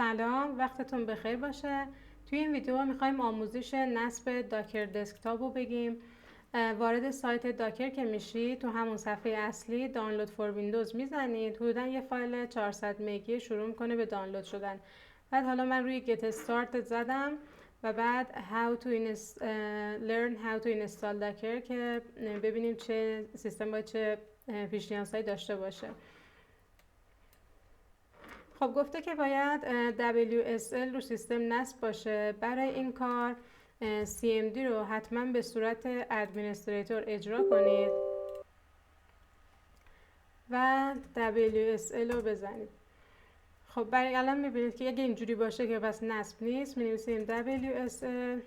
سلام، وقتتون بخیر باشه. توی این ویدیو میخوایم آموزش نصب داکر دسکتاپ رو بگیم. وارد سایت داکر که میشید تو همون صفحه اصلی دانلود فور ویندوز میزنید. حدودا یه فایل 400 مگی شروع میکنه به دانلود شدن. بعد حالا من روی get started زدم و بعد learn how to install docker که ببینیم چه سیستم باید چه پیش نیازهایی داشته باشه. خب گفته که باید WSL رو سیستم نصب باشه. برای این کار CMD رو حتما به صورت ادمنستریتور اجرا کنید و WSL رو بزنید. خب برای الان میبینید که اگه اینجوری باشه که بس نصب نیست، می‌نویسیم WSL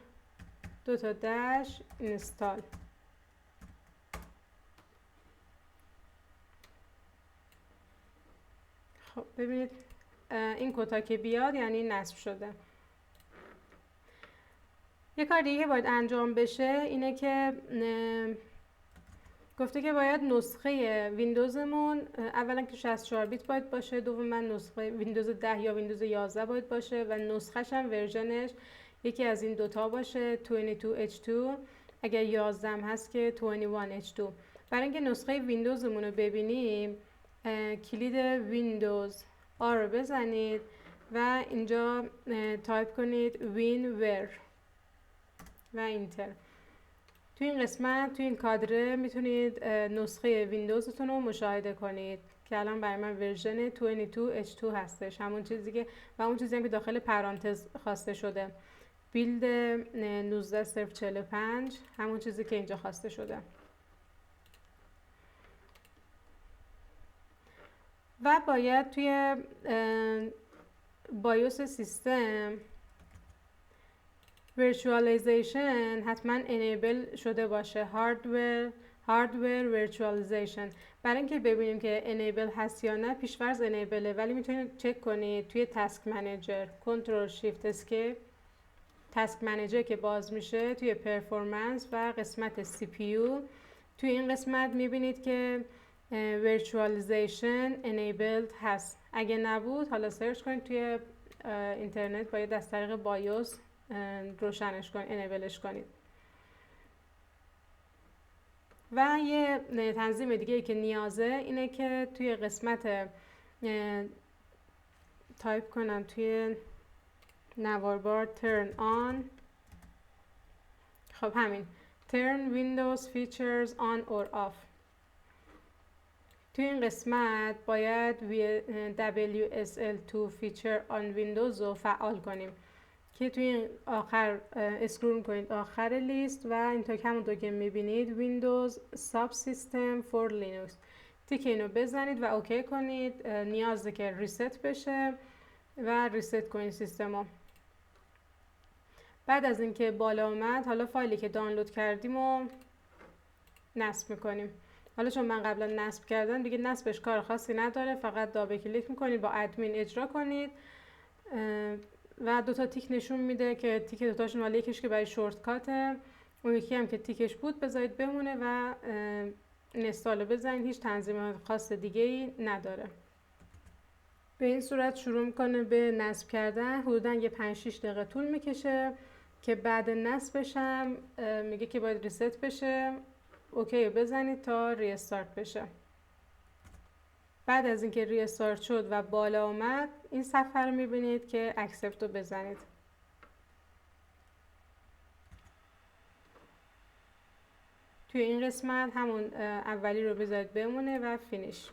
install. خب ببینید این کتا که بیاد یعنی نصب شده. یه کار دیگه باید انجام بشه اینه که گفته که باید نسخه ویندوزمون اولا که 64 بیت باید باشه، دوما نسخه ویندوز 10 یا ویندوز 11 باید باشه و نسخه‌ش هم ورژنش یکی از این دوتا باشه، 22H2. اگر 11 هم هست که 21H2. برای اینکه نسخه ویندوزمون رو ببینیم کلید ویندوز R رو بزنید و اینجا تایپ کنید WinWare و اینتر. توی این قسمت توی این کادره میتونید نسخه ویندوزتون رو مشاهده کنید که الان برای من ورژن 22H2 هستش، همون چیزی که و اون چیزی هم که داخل پرانتز خواسته شده بیلد 19045 همون چیزی که اینجا خواسته شده. و باید توی بایوس سیستم virtualization حتما enable شده باشه، hardware virtualization. برای اینکه ببینیم که enable هست یا نه پیش‌فرض enableه، ولی میتونید چک کنید توی تاسک منیجر کنترل شیفت اسکیپ تاسک منیجر که باز میشه توی پرفورمنس و قسمت CPU. توی این قسمت میبینید که virtualization enabled هست. اگه نبود حالا سرچ کنید توی اینترنت، باید از طریق بایوس روشنش کنید، انیبلش کنید. و یه تنظیم دیگه ای که نیازه اینه که توی قسمت تایپ کنم توی نواربار turn on، خب همین turn Windows features on or off. توی این قسمت باید WSL2 feature on Windows رو فعال کنیم که توی آخر اسکرول کنید آخر لیست و اینطور که همونطور که میبینید Windows Subsystem for Linux تیک اینو بزنید و اوکی کنید. نیازه که ریست بشه و ریست کنید سیستمو. بعد از اینکه بالا اومد حالا فایلی که دانلود کردیم و نصب میکنیم. حالا چون من قبلا نصب کردم دیگه نصبش کار خاصی نداره، فقط دابل کلیک میکنید با ادمین اجرا کنید و دوتا تیک نشون میده که تیک دوتاشون مال یکیش که برای شورتکاته، اون یکی هم که تیکش بود بذارید بمونه و اینستالو بزنید. هیچ تنظیم خاص دیگه ای نداره. به این صورت شروع میکنه به نصب کردن. حدودا یه 5-6 دقیقه طول میکشه که بعد نصبش هم میگه که باید ریست بشه. اوکی بزنید تا ریستارت بشه. بعد از اینکه ریستارت شد و بالا اومد این صفحه رو میبینید که اکسپت رو بزنید. توی این قسمت همون اولی رو بذارید بمونه و فینیش.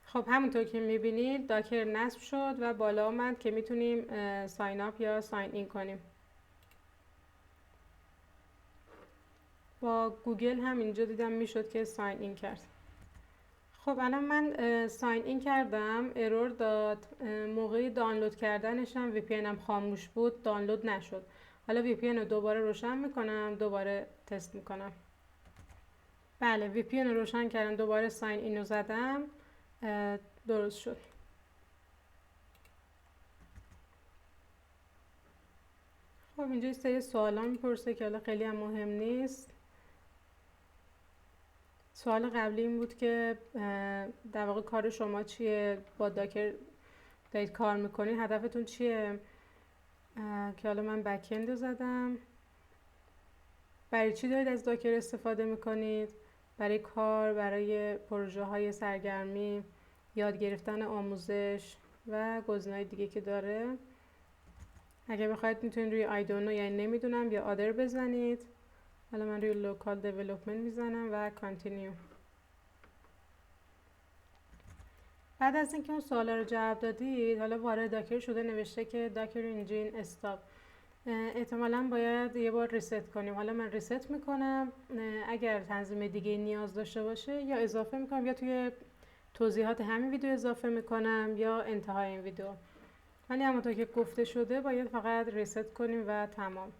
خب همونطور که میبینید داکر نصب شد و بالا اومد که میتونیم ساین اپ یا ساین این کنیم. با گوگل هم اینجا دیدم میشد که ساین این کرد. خب الان من ساین این کردم، ارور داد. موقعی دانلود کردنش هم VPN هم خاموش بود، دانلود نشد. حالا VPN رو دوباره روشن میکنم، دوباره تست میکنم. بله VPN رو روشن کردم، دوباره ساین این رو زدم، درست شد. خب اینجا یه سری سوالا میپرسه که حالا خیلی هم مهم نیست. سوال قبلی این بود که در واقع کار شما چیه، با داکر دارید کار میکنید، هدفتون چیه؟ که حالا من بک‌اند رو زدم. برای چی دارید از داکر استفاده میکنید؟ برای کار، برای پروژه های سرگرمی، یاد گرفتن، آموزش و گزینه‌های دیگه که داره. اگه بخواید میتونید روی I don't know یعنی نمیدونم یا other بزنید. حالا من روی local development میزنم و continue. بعد از اینکه اون سوالا رو جواب دادید، حالا وارد داکر شده، نوشته که داکر انجین استاپ. احتمالاً باید یه بار ریست کنیم. حالا من ریست میکنم. اگر تنظیم دیگه نیاز داشته باشه یا اضافه میکنم یا توی توضیحات همین ویدیو اضافه میکنم یا انتهای این ویدیو. ولی همونطور که گفته شده باید فقط ریست کنیم و تمام.